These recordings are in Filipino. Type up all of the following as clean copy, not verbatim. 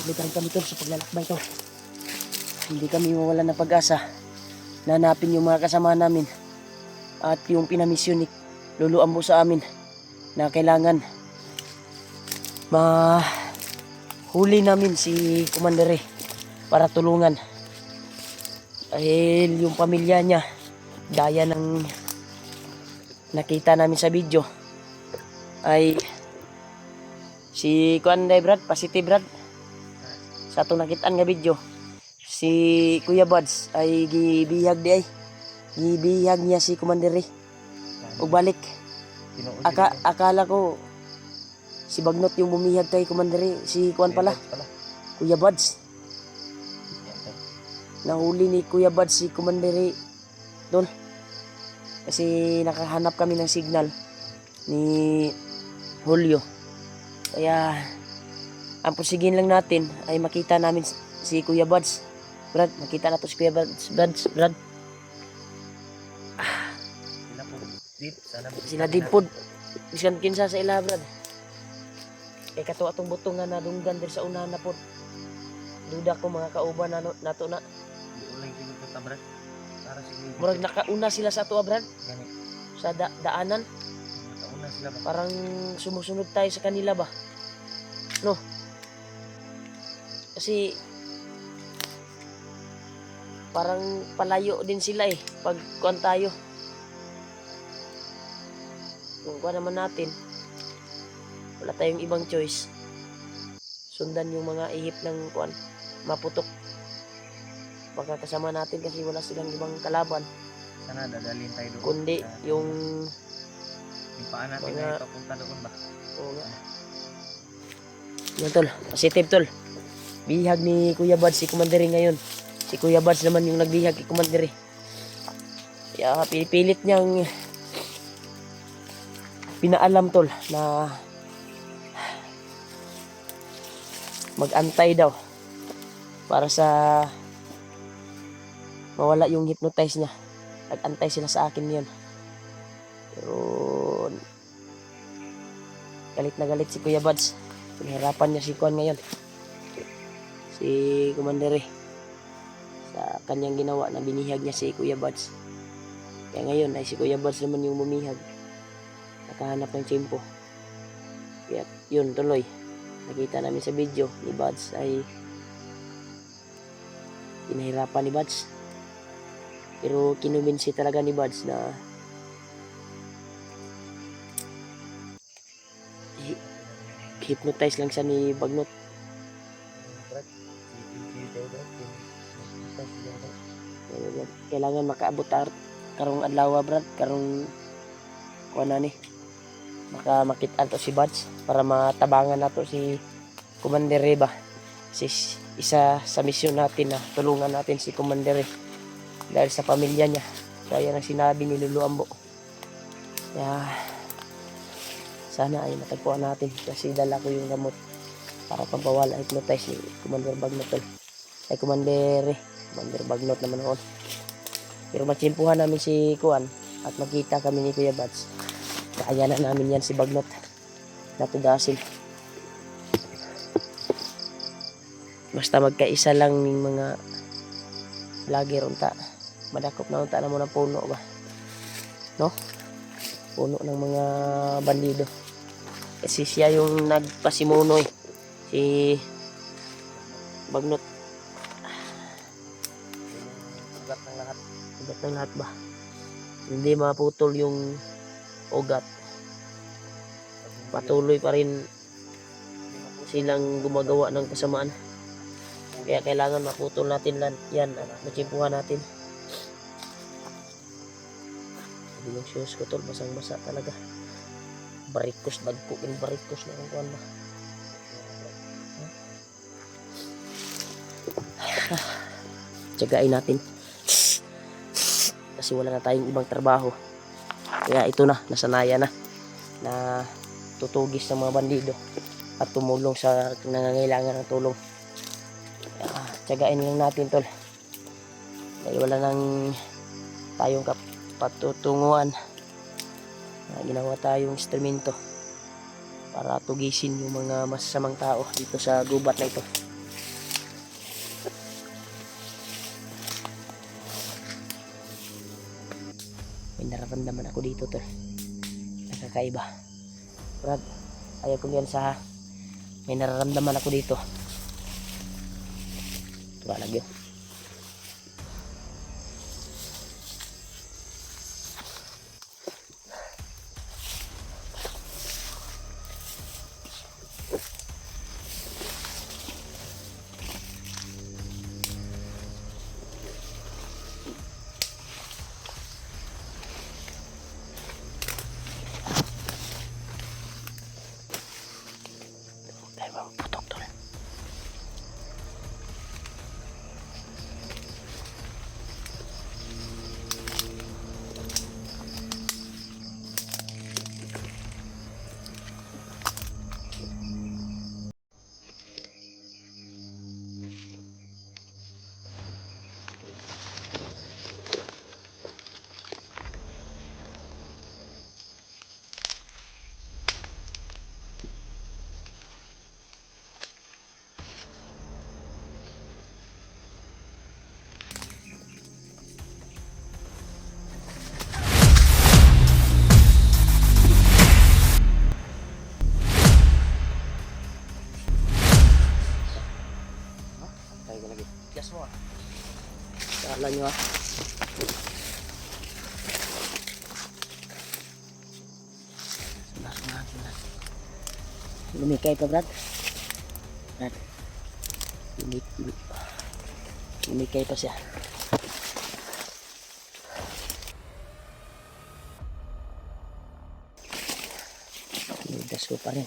Tuloy pa rin kami tol sa paglalakbay tol. Hindi kami mawalan ng pag-asa na hanapin yung mga kasama namin at yung pinamisyon ni Lolo Ambo sa amin na kailangan mahuli namin si Commander para tulungan. Dahil yung pamilya niya, gaya ng nakita namin sa video, ay si Kuanday Brad, positive Brad, sa itong nakitaan nga video, si Kuya Buds ay gibihag niya si Commander ug balik. Akala ko si Bagnot yung bumihag kay Commander, si Kuan pala, Kuya Buds. Nahuli ni Kuya Buds si Commander doon kasi nakahanap kami ng signal ni Julio. Kaya ang pusigin lang natin ay makita namin si Kuya Buds. Brad, makita na to si Kuya Buds. Brad. Sila deep pod. Biskan kinsa sa ila, Brad. Kay kato atong butong nga nadunggan dir sa unahan na pod. Duda ko mga kauban na nato na. Ulang siguro kita, Brad. Para siguro Murag nakauna sila sa ato, Brad. gani. Sa daanan. Nakauna sila ba? Parang sumusunod tayo sa kanila ba? No? Kasi parang palayo din sila pag kuan tayo. Kung kuan naman natin, wala tayong ibang choice. Sundan yung mga ihip ng kuan, maputok. Baka kasama natin kasi wala silang ibang kalaban. Sana dadalhin tayo doon. Kundi yung paan natin mga- na ipapunta doon ba? oo nga. Yan tol, positive tol. Bihag ni Kuya Buds si Commander ngayon. Si Kuya Buds naman yung nagbihag kay Commander. Kaya pinipilit niyang pinaalam tol na mag-antay daw para sa mawala yung hypnotize niya. Nag-antay sila sa akin yun. Pero galit na galit si Kuya Buds. Pinahirapan niya si Kuan ngayon, si Commander sa kanyang ginawa na binihag niya si Kuya Buds. Kaya ngayon ay si Kuya Buds naman yung bumihag, nakahanap ng tiyempo. Kaya yun tuloy, nakita namin sa video ni Buds ay pinahirapan ni Buds. Pero kinumbinsi talaga ni Buds na hypnotize lang siya ni Bagnot. Brad, Kailangan makaabot karong adlaw, Brad, karong kuana ni makita to si Buds para matabangan nato si Commander ba. Si isa sa misyon natin na tulungan natin si Commander dahil sa pamilya niya, gaya ng sinabi ni Lolo Ambo. Kaya sana ay matagpuan natin kasi dala ko yung gamot para pampawala hypnotize ni Commander Bagnot ay Commander Bagnot naman noon. Pero matsimpuhan namin si Kuan at magkita kami ni Kuya Buds, kaya na namin yan si Bagnot natudasin. Basta magkaisa lang ng mga vlogger unta, madakop na unta na mo ng puno ba, no? Puno ng mga bandido. Kasi siya yung nagpasimuno si Bagnot. ugat ng lahat. Ugat ng lahat ba? Hindi maputol yung ugat. Patuloy pa rin silang gumagawa ng kasamaan. Kaya kailangan maputol natin yan at matsimpuhan natin. Sabi yung shoes ko tol, basang-basa talaga. Barikos, dagkuin barikos na kung kuhan ba. Tiyagain natin. Kasi wala na tayong ibang trabaho. Kaya ito na, nasanayan na tutugis ng mga bandido at tumulong sa nangangailangan ng tulong. Kaya tiyagain lang natin tol. Dahil wala nang tayong patutunguhan. Ginawa tayong instrumento para tugisin yung mga masasamang tao dito sa gubat na ito. nararamdaman ako dito tol. Nakakaiba. Brad, ayaw ko yan sa may nararamdaman ako dito. Tura lagi yun. Tayo bang putok tol. Tayo ko lagi. Gas mo ah. Kala nyo ah. Sunat. Lumikay pa Brad. Brad. Lumikay pa siya. Gas ko pa rin.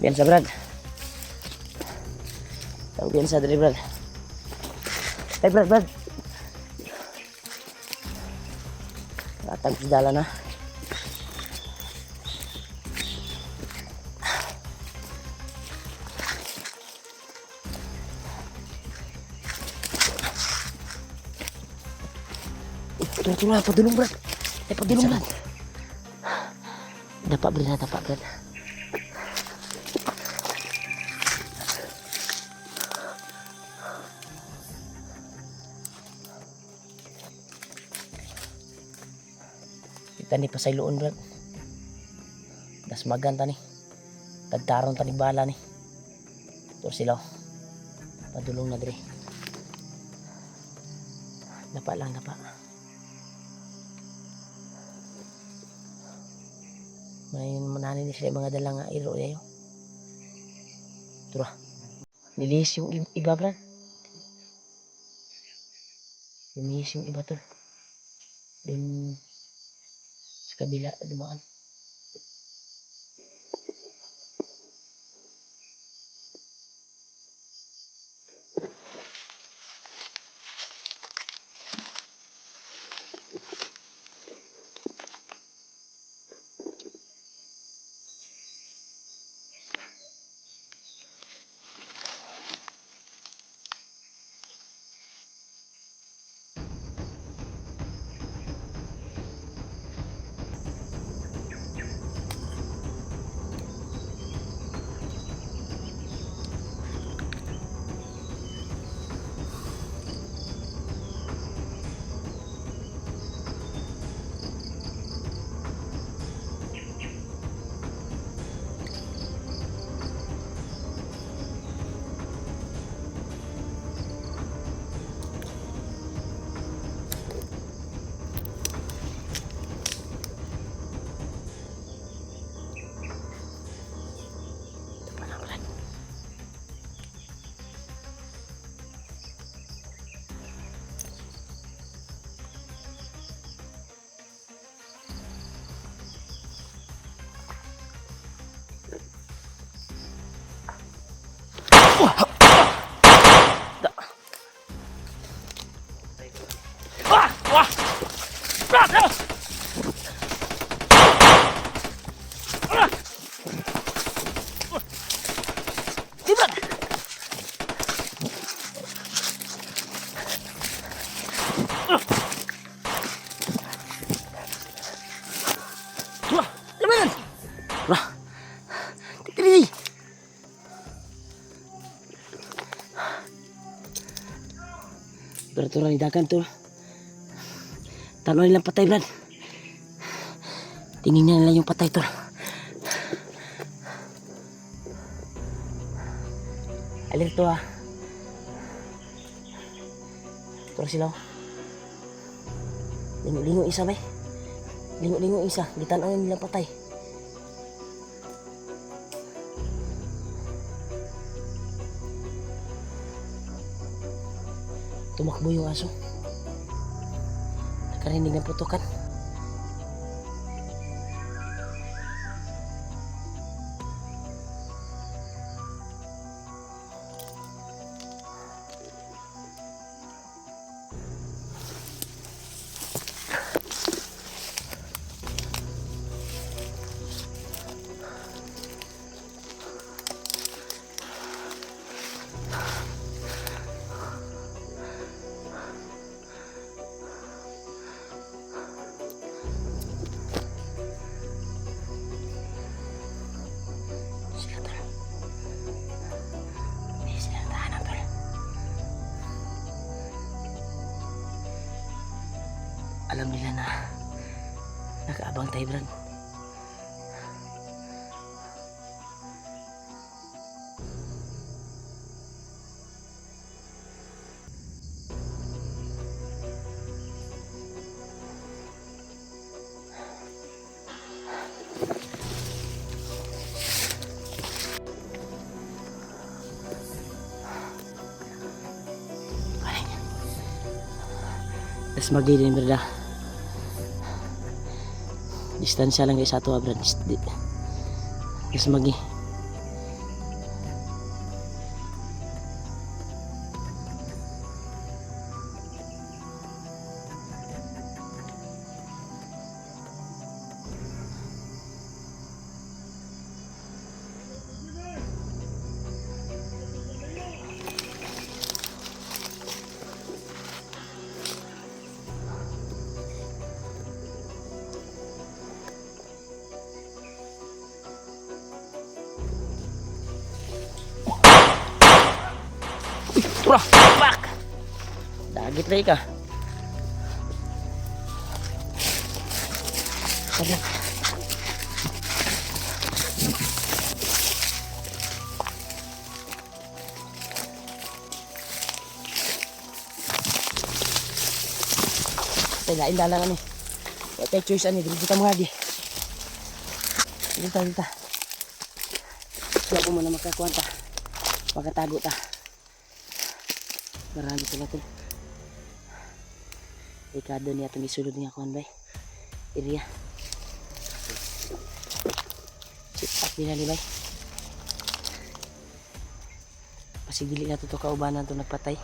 Piyansa Brad. Tahu piyansa dari Brad. Brad. Datang ke jalan ah. Tunggu apa dulu Brad? Dapat dulu Brad. Dapat Brad. Kita ni pasayloon Brad. Das magan tani. Tagtaron tani bala ni. Tur sila. Padulong na diri. Dapa lang. May manani ni sila mga dalang iro yayo. Tura. Nilihis yung iba Brad. Nilihis yung iba tol. Dun sa kabila dumaan. Pero ito lang idagan to. Talo nilang patay, Brad. Tingin niya nila yung patay to. Alerto ha. Ito sila. Lingo-lingo isa bay. Lingo-lingo isa. Gitanaw nilang patay. Tumakbo yung aso. Nakarinig ng putukan. Alam nila na nakaabang tayo, Brad. Tapos magdilin, Brad. Distansya lang guys sa ato, Brad. Tapos magi. Turah, pak. Dagit rin ka. Sabi. Lain dalang ani. Wala choice ani, dili kita mga di. Dito. Siya ko muna makakuanta. Makatago ta. Marami pala ito. Ikado niya itong isulod niya kuhan bay. Iriya. Sit up din na bay. Pasigili na ito kaubanan ito nagpatay.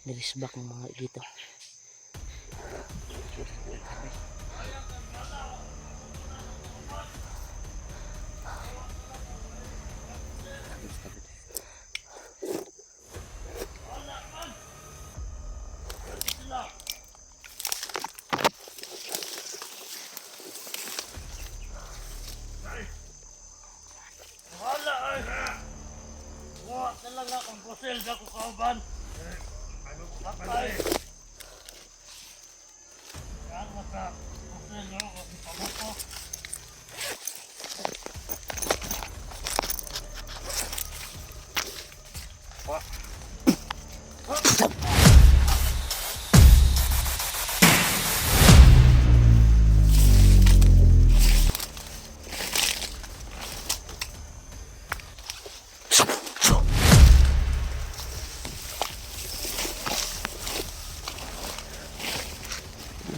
Nirisbak ng mga dito. Talaga kung pusil ka ko kauban. Ano ko patay? Yan maka pusil ka ko ipabuko.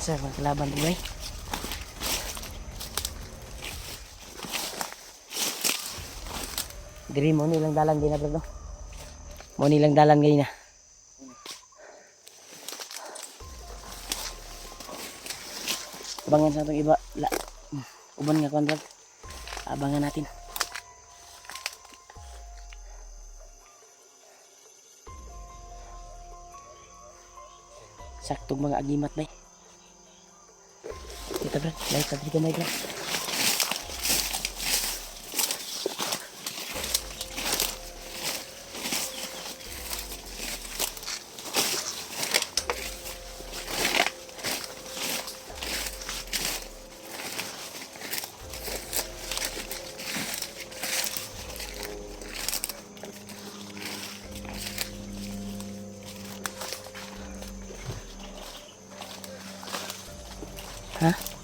Sir, magkalaban din bay. Diri mo nilang dalan din na bro. Mo nilang dalan ngayon na. Abangan sa itong iba. Uban nga kontrag. Abangan natin. Saktong mga agimat bay. Kita brad. Lahat tadi gamay brad. Ha?